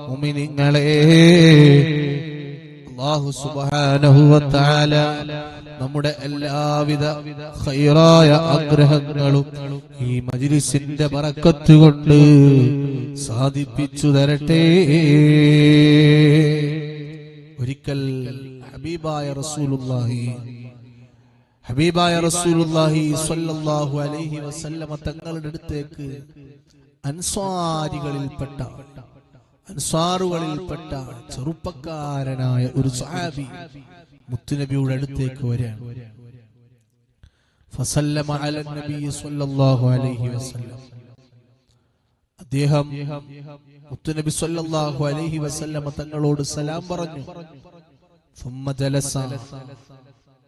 മുഅ്മിനീങ്ങളെ, അല്ലാഹു സുബ്ഹാനഹു വ തആല നമ്മുടെ എല്ലാവിധ ഖൈറായ ആഗ്രഹങ്ങളും ഈ മജ്ലിസിന്റെ ബറക്കത്ത് കൊണ്ട് സാധിപ്പിച്ചു തരട്ടെ. ഒരിക്കൽ ഹബീബായ റസൂലുള്ളാഹി സ്വല്ലല്ലാഹു അലൈഹി വസല്ലമ തങ്ങളുടെ അടുത്തേക്ക് അൻസാറുകളിൽപ്പെട്ട ചെറുപ്പക്കാരനായ ഒരു സ്വഹാബി മുത്തുനബിയുടെ അടുത്തേക്ക് വരാൻ. ഫസല്ലമ അലൻ നബി സ്വല്ലല്ലാഹു അലൈഹി വസല്ലം. അദ്ദേഹം മുത്തുനബി സ്വല്ലല്ലാഹു അലൈഹി വസല്ലം തങ്ങളോട് സലാം പറഞ്ഞു. സുമ്മ ജലസ,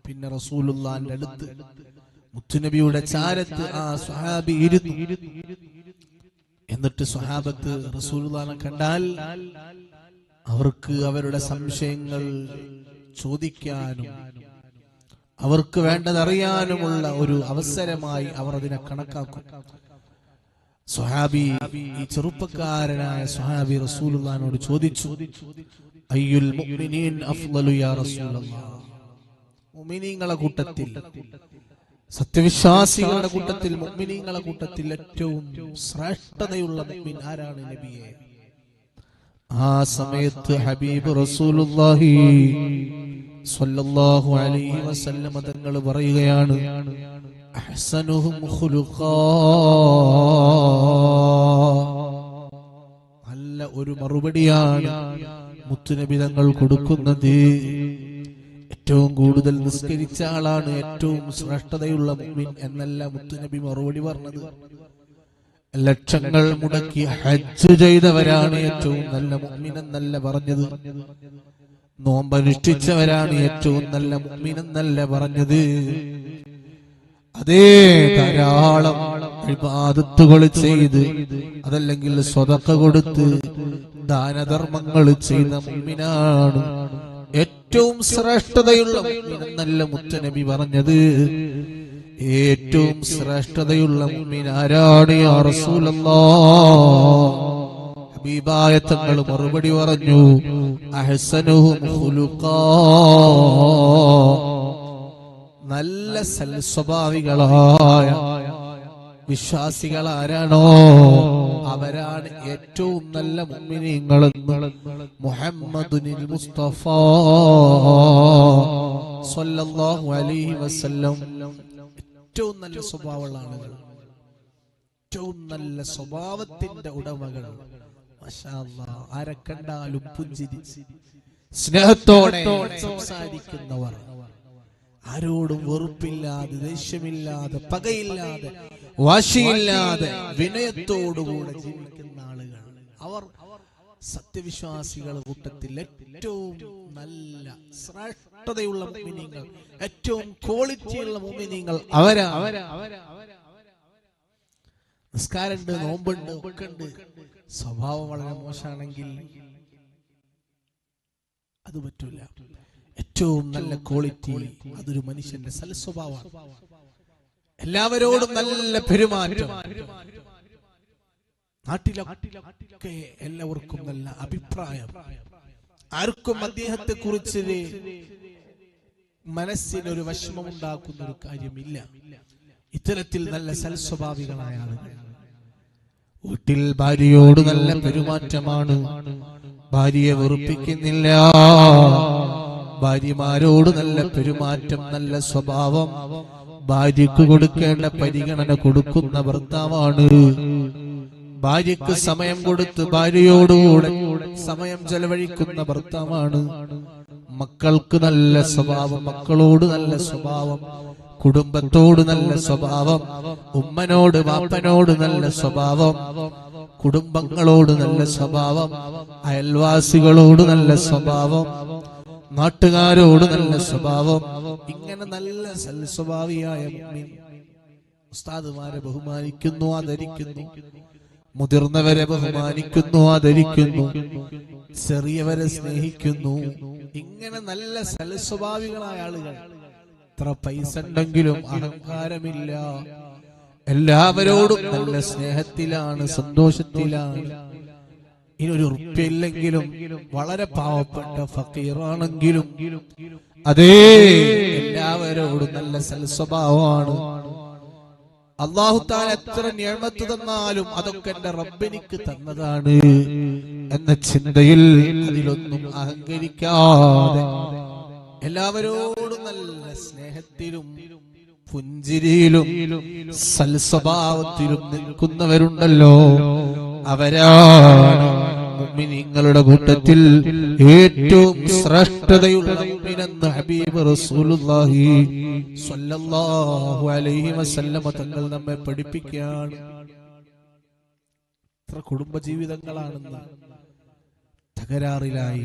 പിന്നെ റസൂലുള്ളാഹിന്റെ അടുത്ത് മുത്തുനബിയുടെ ചാരത്ത് ആ സ്വഹാബി ഇരുന്നു. എന്നിട്ട് സ്വഹാബത്ത് റസൂലുള്ളാഹിനെ കണ്ടാൽ അവർക്ക് അവരുടെ സംശയങ്ങൾ ചോദിക്കാനും അവർക്ക് വേണ്ടതറിയാനുമുള്ള ഒരു അവസരമായി അവർ അതിനെ കണക്കാക്കും. സ്വഹാബി, ഈ ചെറുപ്പക്കാരനായ സ്വഹാബി റസൂലുള്ളാഹിനോട് ചോദിച്ചു, അയ്യുൽ മുഅ്മിനീൻ അഫ്ളലു യാ റസൂലല്ലാഹ്, മുഅ്മിനീങ്ങളുടെ കൂട്ടത്തിൽ, സത്യവിശ്വാസികളുടെ കൂട്ടത്തിൽ, മുഅ്മിനീങ്ങളുടെ കൂട്ടത്തിൽ ഏറ്റവും ശ്രേഷ്ഠതയുള്ള മുഅ്മിൻ ആരാണ് നബിയെ? ആ സമയത്ത് ഹബീബ് റസൂലുള്ളാഹി സ്വല്ലല്ലാഹു അലൈഹി വസല്ലം തങ്ങൾ പറയുകയാണ്, അഹ്സനുഹും ഖുലുഖാ. നല്ല ഒരു മറുപടിയാണ് മുത്തുനബി തങ്ങൾ കൊടുക്കുന്നത്. ഏറ്റവും കൂടുതൽ നിസ്കരിച്ച ആളാണ് ഏറ്റവും ശ്രേഷ്ഠതയുള്ള മുഅ്മിൻ എന്നല്ല മുത്തുനബി മറുപടി പറഞ്ഞത്. ലക്ഷങ്ങൾ മുടക്കി ഹജ്ജ് ചെയ്തവരാണ് ഏറ്റവും നല്ല മുഅ്മിൻ എന്നല്ല പറഞ്ഞത്. നോമ്പനുഷ്ഠിച്ചവരാണ് ഏറ്റവും നല്ല മുഅ്മിൻ എന്നല്ല പറഞ്ഞത്. അതേ, ധാരാളം ഇബാദത്തുകൾ ചെയ്ത്, അതല്ലെങ്കിൽ സ്വതക്ക കൊടുത്ത്, ദാനധർമ്മങ്ങൾ ചെയ്ത മുഅ്മിനാണ് ഏറ്റവും ശ്രേഷ്ഠതയുള്ള മുഅ്മിൻ എന്നല്ല മുത്തുനബി പറഞ്ഞത്. ഏറ്റവും ശ്രേഷ്ഠതയുള്ള മുഅ്മിൻ ആരാണ് യാ റസൂലല്ലാഹ്? ഹബീബായ തങ്ങൾ മറുപടി പറഞ്ഞു, അഹ്സനുഹും ഖുലുഖാ. നല്ല സൽസ്വഭാവികളായ വിശ്വാസികൾ ആരാണോ അവരാണ് ഏറ്റവും നല്ല മുഅ്മിനീങ്ങളെന്ന് മുഹമ്മദുൽ മുസ്തഫ സ്വല്ലല്ലാഹു അലൈഹി വസല്ലം. ഏറ്റവും നല്ല സ്വഭാവമുള്ള ആളുകൾ, ഏറ്റവും നല്ല സ്വഭാവത്തിന്റെ ഉടമകൾ, മാഷാ അല്ലാഹ്, ആരെ കണ്ടാലും പുഞ്ചിരിച്ച് സ്നേഹത്തോടെ സംസാരിക്കുന്നവർ, ആരോടും വെറുപ്പില്ലാതെ, ദേഷ്യമില്ലാതെ, പകയില്ലാതെ, വാശിയില്ലാതെ, വിനയത്തോടുകൂടെ ജീവിക്കുന്ന ആളുകൾ, അവർ സത്യവിശ്വാസികളുടെ കൂട്ടത്തിൽ ഏറ്റവും നല്ല ശ്രേഷ്ഠതയുള്ള മുഅ്മിനീങ്ങൾ, ഏറ്റവും ക്വാളിറ്റിയുള്ള മുഅ്മിനീങ്ങൾ അവരാ. നിസ്കാരമുണ്ട്, നോമ്പുണ്ട്, ഒക്കെ ഉണ്ട്, സ്വഭാവം വളരെ മോശമാണെങ്കിൽ അത് പറ്റൂല. ഏറ്റവും നല്ല ക്വാളിറ്റി അതൊരു മനുഷ്യന്റെ സൽസ്വഭാവമാണ്. എല്ലാവരോടും നല്ല പെരുമാറ്റം, നാട്ടിലൊക്കെ എല്ലാവർക്കും നല്ല അഭിപ്രായം, ആർക്കും അദ്ദേഹത്തെ കുറിച്ച് മനസ്സിനൊരു വിഷമമുണ്ടാക്കുന്ന ഒരു കാര്യമില്ല. ഇത്തരത്തിൽ നല്ല സൽസ്വഭാവികളായ ആളുകൾ. വീട്ടിൽ ഭാര്യയോട് നല്ല പെരുമാറ്റമാണ്, ഭാര്യയെ വെറുപ്പിക്കുന്നില്ല, ഭാര്യമാരോട് നല്ല പെരുമാറ്റം, നല്ല സ്വഭാവം, ഭാര്യക്ക് കൊടുക്കേണ്ട പരിഗണന കൊടുക്കുന്ന ഭർത്താവാണ്. ഭാര്യക്ക് സമയം കൊടുത്ത് ഭാര്യയോടുകൂടെ സമയം ചെലവഴിക്കുന്ന ഭർത്താവാണ്. മക്കൾക്ക് നല്ല സ്വഭാവം, മക്കളോട് നല്ല സ്വഭാവം, കുടുംബത്തോട് നല്ല സ്വഭാവം, ഉമ്മനോട് വാപ്പനോട് നല്ല സ്വഭാവം, കുടുംബങ്ങളോട് നല്ല സ്വഭാവം, അയൽവാസികളോട് നല്ല സ്വഭാവം, നാട്ടുകാരോട് നല്ല സ്വഭാവം. ഇങ്ങനെ നല്ല സൽസ്വഭാവിയായ മുഅ്മിൻ ഉസ്താദുമാരെ ബഹുമാനിക്കുന്നു, ആദരിക്കുന്നു, മുതിർന്നവരെ ബഹുമാനിക്കുന്നു, ആദരിക്കുന്നു, ചെറിയവരെ സ്നേഹിക്കുന്നു. ഇങ്ങനെ നല്ല സൽസ്വഭാവികളായ ആളുകൾ. എത്ര പൈസ ഉണ്ടെങ്കിലും അഹങ്കാരമില്ല, എല്ലാവരോടും നല്ല സ്നേഹത്തിലാണ്, സന്തോഷത്തിലാണ്. ഇനി ഒരു ഉറുപ്പില്ലെങ്കിലും വളരെ പാവപ്പെട്ട ഫക്കീറാണെങ്കിലും അതേ എല്ലാവരോടും നല്ല സൽസ്വഭാവമാണ്. അല്ലാഹു തആല എത്ര നിഅമത്ത് തന്നാലും അതൊക്കെ എന്റെ റബ്ബെനിക്ക് തന്നതാണ് എന്ന ചിന്തയിൽ അതിലൊന്നും അഹങ്കരിക്കാതെ എല്ലാവരോടും നല്ല സ്നേഹത്തിലും പുഞ്ചിരിയിലും സൽസ്വഭാവത്തിലും നിൽക്കുന്നവരുണ്ടല്ലോ, അവരാണ് മുഅ്മിനീങ്ങളുടെ കൂട്ടത്തിൽ ഏറ്റവും ശ്രേഷ്ഠതയുള്ള മുഅ്മിനെന്ന് ഹബീബ് റസൂലുള്ളാഹി സ്വല്ലല്ലാഹു അലൈഹി വസല്ലം തങ്ങൾ നമ്മെ പഠിപ്പിക്കുകയാണ്. എത്ര കുടുംബജീവിതങ്ങളാണെന്ന് തകരാറിലായി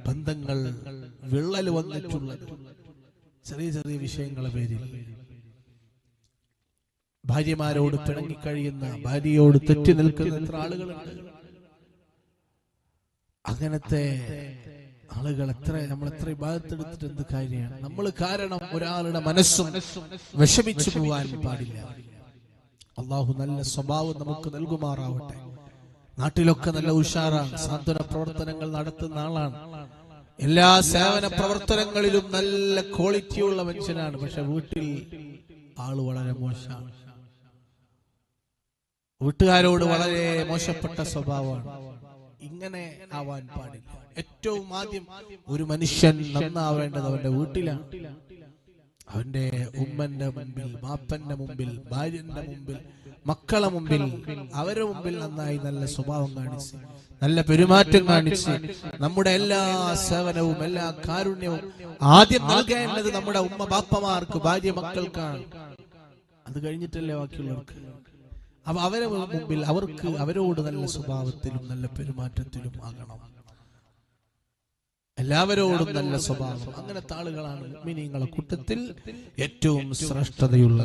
ബന്ധങ്ങൾ വിള്ളൽ വന്നിട്ടുള്ളത് ചെറിയ ചെറിയ വിഷയങ്ങളുടെ പേരിൽ. ഭാര്യമാരോട് പിണങ്ങിക്കഴിയുന്ന, ഭാര്യയോട് തെറ്റി നിൽക്കുന്ന എത്ര ആളുകളുണ്ട്. അങ്ങനത്തെ ആളുകൾ നമ്മൾ എത്ര ഇബാദത്തെടുത്തിട്ട് എന്ത് കാര്യമാണ്? നമ്മൾ കാരണം ഒരാളുടെ മനസ്സും വിഷമിച്ചു പോവാൻ പാടില്ല. അള്ളാഹു നല്ല സ്വഭാവം നമുക്ക് നൽകുമാറാവട്ടെ. നാട്ടിലൊക്കെ നല്ല ഉഷാറാണ്, സാന്ത്വന പ്രവർത്തനങ്ങൾ നടത്തുന്ന ആളാണ്, എല്ലാ സേവന പ്രവർത്തനങ്ങളിലും നല്ല ക്വാളിറ്റിയുള്ള മനുഷ്യനാണ്. പക്ഷെ വീട്ടിൽ ആള് വളരെ മോശമാണ്, വീട്ടുകാരോട് വളരെ മോശപ്പെട്ട സ്വഭാവമാണ്. ഇങ്ങനെ ആവാൻ പാടില്ല. ഏറ്റവും ആദ്യം ഒരു മനുഷ്യൻ നന്നാവേണ്ടത് അവന്റെ വീട്ടിലാണ്. അവന്റെ ഉമ്മന്റെ മുമ്പിൽ, ബാപ്പന്റെ മുമ്പിൽ, ഭാര്യന്റെ മുമ്പിൽ, മക്കളെ മുമ്പിൽ, അവരുടെ മുമ്പിൽ നന്നായി നല്ല സ്വഭാവം കാണിച്ച്, നല്ല പെരുമാറ്റം കാണിച്ച്, നമ്മുടെ എല്ലാ സേവനവും എല്ലാ കാരുണ്യവും ആദ്യം നൽകേണ്ടത് നമ്മുടെ ഉമ്മ ബാപ്പമാർക്ക്, ഭാര്യ മക്കൾക്കാണ്. അത് കഴിഞ്ഞിട്ടല്ലേ ബാക്കിയുള്ളവർക്ക്. അപ്പൊ അവരെ മുമ്പിൽ അവരോട് നല്ല സ്വഭാവത്തിലും നല്ല പെരുമാറ്റത്തിലും ആകണം. എല്ലാവരോടും നല്ല സ്വഭാവം. അങ്ങനത്തെ ആളുകളാണ് മുഅ്മിനീങ്ങളുടെ കൂട്ടത്തിൽ ഏറ്റവും ശ്രേഷ്ഠതയുള്ള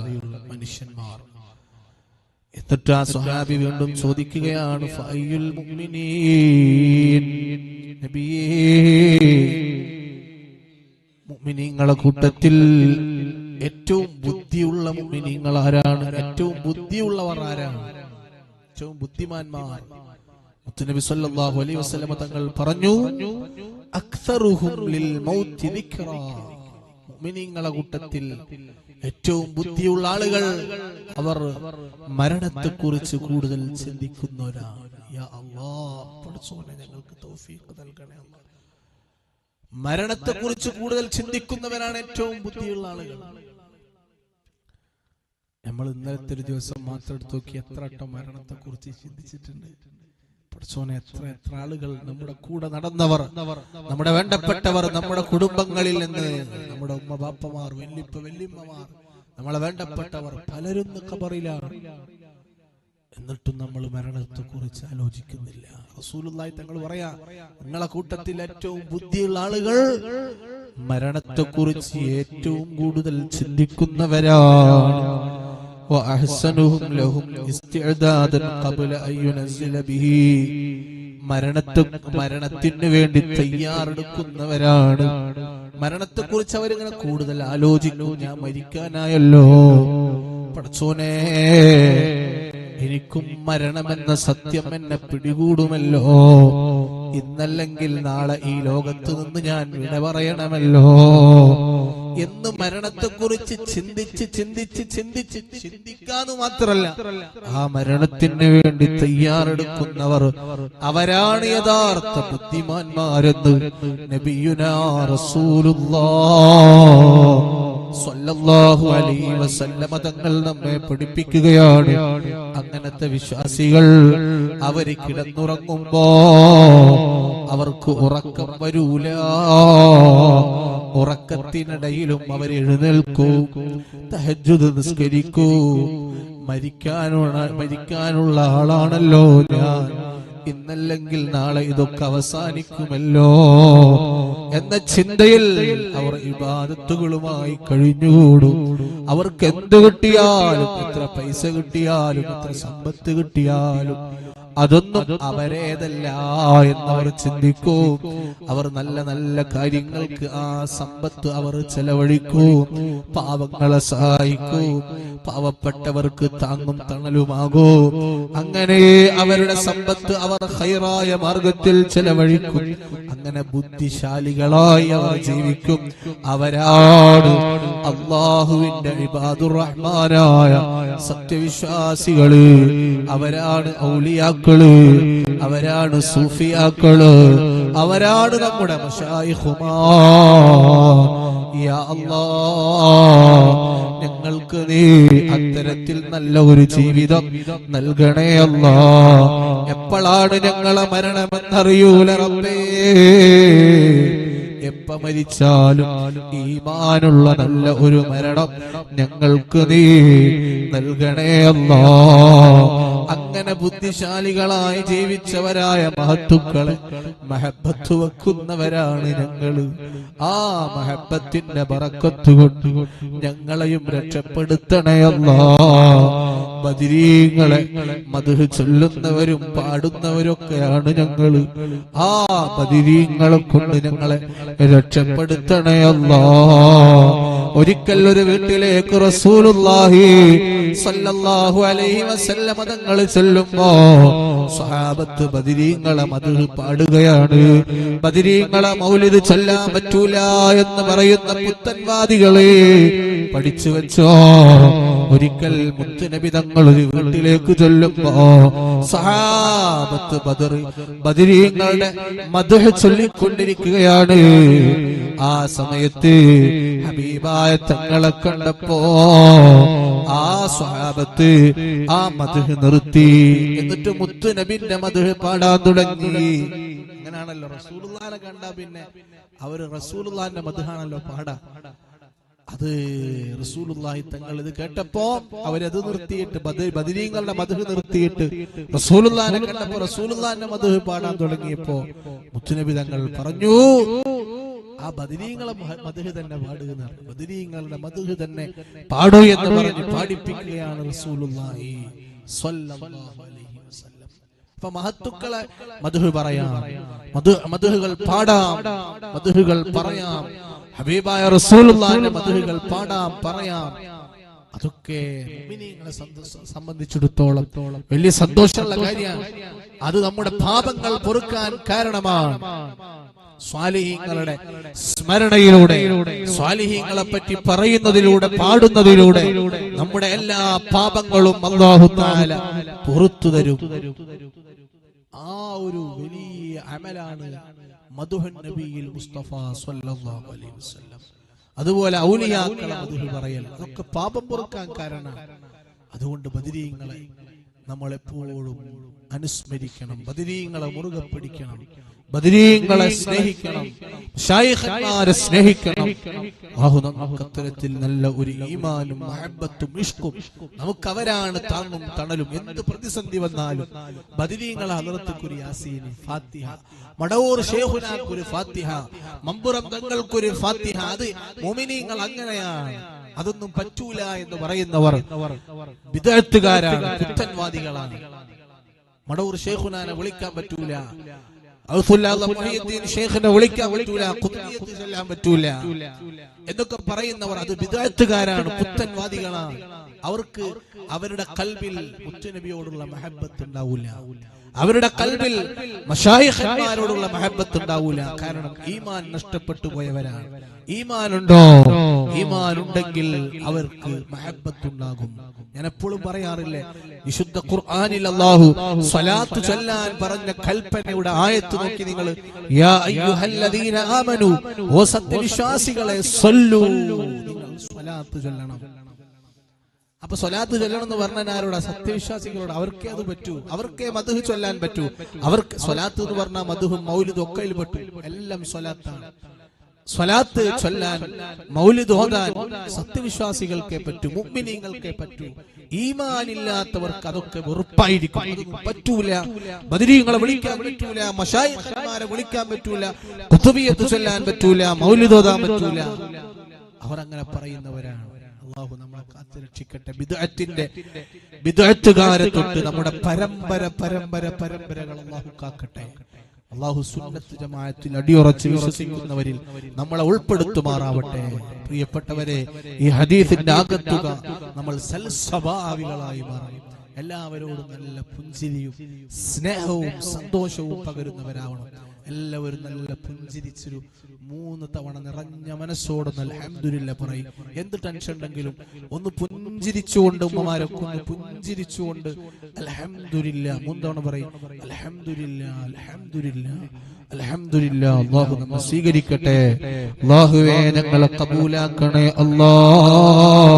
മനുഷ്യന്മാർ. എന്നിട്ട് ആ സ്വഹാബി വീണ്ടും ചോദിക്കുകയാണ്, ഫഅയ്യുൽ മുഅ്മിനീൻ, നബിയേ, മുഅ്മിനീങ്ങളുടെ കൂട്ടത്തിൽ ഏറ്റവും ബുദ്ധിയുള്ള മുഅ്മിനീങ്ങൾ ആരാണ്? ഏറ്റവും ബുദ്ധിയുള്ളവർ ആരാണ്? ഏറ്റവും ബുദ്ധിമാന്മാർ. മുത്തുനബി സല്ലല്ലാഹു അലൈഹി വസല്ലം തങ്ങൾ പറഞ്ഞു, അക്സറുഹും ലിൽ മൗതി ദിക്റാ, മുഅ്മിനീങ്ങളുടെ കൂട്ടത്തിൽ ഏറ്റവും ബുദ്ധിയുള്ള ആളുകൾ അവർ മരണത്തെക്കുറിച്ച് കൂടുതൽ ചിന്തിക്കുന്നവരാണ്. യാ അല്ലാഹ്, പടച്ചോനെ ഞങ്ങൾക്ക് തൗഫീഖ് നൽകണേ അല്ലാഹ്. മരണത്തെക്കുറിച്ച് കൂടുതൽ ചിന്തിക്കുന്നവരാണ് ഏറ്റവും ബുദ്ധിയുള്ള ആളുകൾ. നമ്മൾ ഇന്നലത്തെ ഒരു ദിവസം മാത്രം എടുത്ത് നോക്കി എത്ര വട്ടം മരണത്തെക്കുറിച്ച് ചിന്തിച്ചിട്ടുണ്ട്. പടച്ചോനെ, എത്ര ആളുകൾ നമ്മുടെ കൂടെ നടന്നവർ, നമ്മുടെ വേണ്ടപ്പെട്ടവർ, നമ്മുടെ കുടുംബങ്ങളിൽ നിന്ന് നമ്മുടെ ഉമ്മ ബാപ്പമാർ, വല്യമ്മമാർ, നമ്മളെ വേണ്ടപ്പെട്ടവർ പലരും ഖബറിലാണ്. എന്നിട്ടും നമ്മൾ മരണത്തെ കുറിച്ച് ആലോചിക്കുന്നില്ല. റസൂലുള്ളാഹി തങ്ങൾ പറയാ, നിങ്ങളെ കൂട്ടത്തിൽ ഏറ്റവും ബുദ്ധിയുള്ള ആളുകൾ മരണത്തെ കുറിച്ച് ഏറ്റവും കൂടുതൽ ചിന്തിക്കുന്നവരാണ്. വഅഹ്സനുഹും ലഹും ഇസ്തിഅദാദൻ ഖബ്ല അൻ യുനസില ബിഹി, മരണത്തിന് വേണ്ടി തയ്യാറെടുക്കുന്നവരാണ്. മരണത്തെ കുറിച്ച് അവരിങ്ങനെ കൂടുതൽ ആലോചിക്കും. ഞാൻ മരിക്കാനായല്ലോ, പടച്ചോനെ എനിക്കും മരണമെന്ന സത്യം എന്നെ പിടികൂടുമല്ലോ, ഇന്നല്ലെങ്കിൽ നാളെ ഈ ലോകത്ത് നിന്ന് ഞാൻ വിട പറയണമല്ലോ എന്ന് മരണത്തെക്കുറിച്ച് ചിന്തിക്കാന്ന് മാത്രല്ല, ആ മരണത്തിന് വേണ്ടി തയ്യാറെടുക്കുന്നവർ അവരാണ് യഥാർത്ഥ ബുദ്ധിമാന്മാരെന്ന് നബിയുനാ റസൂലുള്ളാഹ് സ്വല്ലല്ലാഹു അലൈഹി വസല്ലം തങ്ങൾ നമ്മെ പഠിപ്പിക്കുകയാണ്. അങ്ങനത്തെ വിശ്വാസികൾ അവര് കിടന്നുറങ്ങുമ്പോ അവർക്ക് ഉറക്കം വരൂല. ഉറക്കത്തിനിടയിലും അവർ എഴുന്നേൽക്കൂ, തഹജ്ജുദ് നിസ്കരിക്കൂ. മരിക്കാനുള്ള ആളാണല്ലോ ഞാൻ, ഇന്നല്ലെങ്കിൽ നാളെ ഇതൊക്കെ അവസാനിക്കുമല്ലോ എന്ന ചിന്തയിൽ അവർ ഇബാദത്തുകളുമായി കഴിഞ്ഞുകൂടും. അവർക്ക് എന്ത് കിട്ടിയാലും, എത്ര പൈസ കിട്ടിയാലും, എത്ര സമ്പത്ത് കിട്ടിയാലും അതൊന്നും അവരേതല്ല എന്നവർ ചിന്തിക്കൂ. അവർ നല്ല നല്ല കാര്യങ്ങൾക്ക് ആ സമ്പത്ത് അവർ ചെലവഴിക്കൂ, പാവങ്ങളെ സഹായിക്കൂ, പാവപ്പെട്ടവർക്ക് താങ്ങും തണലുമാകൂ. അങ്ങനെ അവരുടെ സമ്പത്ത് അവർ ഖൈറായ മാർഗത്തിൽ ചെലവഴിക്കും. അങ്ങനെ ബുദ്ധിശാലികളായി അവർ ജീവിക്കും. അവരാണ് അല്ലാഹുവിന്റെ ഇബാദുർ റഹ്മാനായ സത്യവിശ്വാസികള്. അവരാണ് ഔലിയാക്കള്, അവരാണ് സൂഫിയാക്കള്, അവരാണ് നമ്മുടെ മശായിഖുമാർ. യാ അല്ലാഹ്, ഞങ്ങൾക്ക് നീ അത്തരത്തിൽ നല്ല ഒരു ജീവിതം നൽകണേ അല്ലാഹ്. എപ്പോഴാണ് ഞങ്ങളെ മരണമെന്നറിയൂല റബ്ബേ. എപ്പ മരിച്ചാലും ഈമാനുള്ള നല്ല ഒരു മരണം ഞങ്ങൾക്ക് നീ നൽകണേ അല്ലാഹ്. അങ്ങനെ ബുദ്ധിശാലികളായി ജീവിച്ചവരായ മഹത്തുക്കളെ മഹബത്ത് വെക്കുന്നവരാണ് ഞങ്ങള്. ആ മഹബത്തിന്റെ ബറക്കത്ത് കൊണ്ട് ഞങ്ങളെയും രക്ഷപ്പെടുത്തണേ അല്ലാഹ്. ബദരീങ്ങളെ മദ്ഹ് ചൊല്ലുന്നവരും പാടുന്നവരൊക്കെയാണ് ഞങ്ങള്. ആ ബദരീങ്ങളെ കൊണ്ട് ഞങ്ങളെ രക്ഷപ്പെടുത്തണേ അല്ലാഹ്. ഒരിക്കൽ ഒരു വീട്ടിലേക്ക് റസൂലുള്ളാഹി സ്വല്ലല്ലാഹു അലൈഹി വസല്ലം തങ്ങൾ ചെല്ലുമ്പോ സ്വഹാബത്ത് ബദരീങ്ങളെ മദ്ഹ് പാടുകയാണ്. ബദരീങ്ങളെ മൗലിദ് ചൊല്ലാൻ പറ്റൂല എന്ന് പറയുന്ന പുത്തൻവാദികളെ പഠിച്ചു വെച്ചോ. ഒരിക്കൽ മുത്തുനബി തങ്ങൾ ഒരു വീട്ടിലേക്ക് ചൊല്ലുമ്പോ സ്വഹാബത്ത് ബദരീങ്ങളുടെ മദ്ഹ് ചൊല്ലിക്കൊണ്ടിരിക്കുകയാണ്. ആ സമയത്ത് ഹബീബായ തങ്ങളെ കണ്ടപ്പോ ആ സ്വഹാബത്ത് ആ മദ്ഹ് നിർത്തി. എന്നിട്ട് മുത്തുനബിന്റെ മദ്ഹ് പാടാൻ തുടങ്ങി. അങ്ങനാണല്ലോ റസൂലുള്ളാഹിനെ കണ്ടാ പിന്നെ അവര് റസൂലുള്ളാഹിന്റെ മദ്ഹാണല്ലോ പാടാ. അത് റസൂലുള്ളാഹി തങ്ങൾ ഇത് കേട്ടപ്പോ അവരത് നിർത്തിയിട്ട് ബദരീങ്ങളുടെ മദ്ഹ് നിർത്തിയിട്ട് റസൂലുള്ളാഹിനെ കണ്ടപ്പോ റസൂലുള്ളാഹിന്റെ മദ്ഹ് പാടാൻ തുടങ്ങിയപ്പോ മുത്തുനബി തങ്ങൾ പറഞ്ഞു, ആ ബദരീങ്ങളെ മദ്ഹ് തന്നെ പാടുക. ബദരീങ്ങളുടെ മദ്ഹ് തന്നെ പാടൂ എന്ന് പറഞ്ഞ് പാടിപ്പിക്കുകയാണ് റസൂലുള്ളാഹി സ്വല്ലല്ലാഹു അലൈഹി വസല്ലം. അപ്പൊ മഹത്തുക്കളെ മദ്ഹ് പറയാം, മദ്ഹുകൾ പാടാം, മദ്ഹുകൾ പറയാം. ഹബീബായ റസൂലുള്ളാഹിന്റെ മദ്ഹുകൾ പാടാം, പറയാം. അതൊക്കെ മുഅ്മിനീങ്ങളെ സംബന്ധിച്ചിടത്തോളം വലിയ സന്തോഷമുള്ള കാര്യമാണ്. അത് നമ്മുടെ പാപങ്ങൾ പൊറുക്കാൻ കാരണമാണ്. സ്വാലിഹീങ്ങളുടെ സ്മരണയിലൂടെ, സ്വാലിഹീങ്ങളെ പറ്റി പറയുന്നതിലൂടെ, പാടുന്നതിലൂടെ നമ്മുടെ എല്ലാ പാപങ്ങളും അല്ലാഹു തആല പുറത്തു തരും. ആ ഒരു വലിയ അമലാണ് മദ്ഹുൻ നബിയിൽ മുസ്തഫ സ്വല്ലല്ലാഹു അലൈഹി വസല്ലം. അതുപോലെ ഔലിയാക്കളെ മദ്ഹ് പറയൽ അതൊക്കെ പാപം പൊറുക്കാൻ കാരണമാണ്. അതുകൊണ്ട് ബദരീങ്ങളെ നമ്മൾ എപ്പോഴും അനുസ്മരിക്കണം, ബദരീങ്ങളെ മുറുകെ പിടിക്കണം, ബദരീങ്ങളെ സ്നേഹിക്കണം, ശൈഖന്മാരെ സ്നേഹിക്കണം. നമുക്ക് അത്തരത്തിൽ നല്ല ഒരു ഈമാനും മഹബത്തും ഇഷ്കും നമുക്ക് അവരാണ് താങ്ങും തണലും. എന്ത് പ്രതിസന്ധി വന്നാലും ബദരീങ്ങളെ ഹദ്റത്തുൽ യാസീൻ ഫാത്തിഹ, മടവൂർ ശൈഖുനാക്കൊരു ഫാത്തിഹ, മമ്പുറം തങ്ങൾക്കൊരു ഫാത്തിഹ. അത് മുഅ്മിനീങ്ങൾ അങ്ങനെയാണ്. അതൊന്നും പറ്റൂല എന്ന് പറയുന്നവർ ബിദ്അത്തുകാരാണ്, പുത്തൻവാദികളാണ്. മടവൂർ ശൈഖുനാനെ വിളിക്കാൻ പറ്റൂല, ഷെയ്ഖിനെ വിളിക്കാൻ പറ്റൂല, ഖുത്ബിയത്ത് ചൊല്ലാൻ പറ്റൂല എന്നൊക്കെ പറയുന്നവർ അത് ബിദ്അത്തുകാരാണ്, പുത്തൻവാദികളാണ്. അവർക്ക് അവരുടെ ഖൽബിൽ മുത്തുനബിയോടുള്ള മഹബത്ത് ഉണ്ടാവില്ല, അവരുടെ ഖൽബിൽ മശായിഖന്മാരോടുള്ള മഹബത്ത് ഉണ്ടാവില്ല. കാരണം ഈമാൻ നഷ്ടപ്പെട്ടു പോയവരാണ്. ഈമാനുണ്ടോ? ഈമാൻ ഉണ്ടെങ്കിൽ അവർക്ക് മഹബത്ത് ഉണ്ടാകും. ഞാൻ എപ്പോഴും പറയാറില്ലേ, വിശുദ്ധ ഖുർആനിൽ അല്ലാഹു സ്വലാത്ത് ചൊല്ലാൻ പറഞ്ഞ കൽപ്പനയുടെ ആയത്ത് നോക്കി നിങ്ങൾ. യാ അയ്യുഹല്ലദീന ആമനു, ഓ സത്യവിശ്വാസികളെ, സ്വല്ലു, നിങ്ങൾ സ്വലാത്ത് ചൊല്ലണം. അപ്പൊ സ്വലാത്ത് ചൊല്ലണം എന്ന് പറഞ്ഞാൽ ആരോടാ? സത്യവിശ്വാസികളോട്. അവർക്കേ അത് പറ്റൂ, അവർക്കേ മദ്ഹ് ചൊല്ലാൻ പറ്റൂ. അവർക്ക് സ്വലാത്ത് എന്ന് പറഞ്ഞാൽ മദ്ഹും മൗലിദും ഒക്കെ പറ്റൂ. എല്ലാം സ്വലാത്താണ്. സ്വലാത്ത് ചൊല്ലാൻ, മൗലിദ് ഓതാൻ സത്യവിശ്വാസികൾക്കേ പറ്റൂ, മുഅ്മിനീങ്ങൾക്കേ പറ്റൂ. ഈമാനില്ലാത്തവർക്ക് അതൊക്കെ വെറുപ്പായിരിക്കും, അതൊന്നും പറ്റൂല. ബദരീങ്ങളെ വിളിക്കാൻ പറ്റൂല, മശായിഖന്മാരെ വിളിക്കാൻ പറ്റൂല, ഖുത്ബിയത്ത് ചൊല്ലാൻ പറ്റൂല, മൗലിദ് ഓതാൻ പറ്റൂല. അവർ അങ്ങനെ പറയുന്നവരാണ്. അള്ളാഹു നമ്മളെ കാത്തു രക്ഷിക്കട്ടെ. ബിദ്അത്തുകാരെ തൊട്ട് നമ്മുടെ പരമ്പരകൾ അള്ളാഹു കാക്കട്ടെ. അള്ളാഹു സുന്നത്ത് ജമാഅത്തിൽ അടിയുറച്ച് വിശ്വസിക്കുന്നവരിൽ നമ്മളെ ഉൾപ്പെടുത്തുമാറാവട്ടെ. പ്രിയപ്പെട്ടവരെ, ഈ ഹദീസിന്റെ ആകത്തുക നമ്മൾ സൽസ്വഭാവികളായി മാറും. എല്ലാവരോടും നല്ല പുഞ്ചിരിയും സ്നേഹവും സന്തോഷവും പകരുന്നവരാവണം. എല്ലാവരും നല്ല പുഞ്ചിരിച്ചൊരു 3 തവണ നിറഞ്ഞ മനസ്സോടൊന്ന് അൽഹംദുലില്ലാ പറയും. എന്ത് ടെൻഷൻ ഉണ്ടെങ്കിലും ഒന്ന് പുഞ്ചിരിച്ചുകൊണ്ട്, ഉമ്മമാരൊക്കെ ഒന്ന് പുഞ്ചിരിച്ചുകൊണ്ട് അൽഹംദുലില്ലാ 3 തവണ പറയും. അൽഹംദുലില്ലാ അൽഹംദുലില്ലാ അൽഹംദുലില്ലാ. അല്ലാഹു നമ്മെ സ്വീകരിക്കട്ടെ. അല്ലാഹുവേ ഞങ്ങളെ ഖബൂലാക്കണേ അല്ലാഹ്.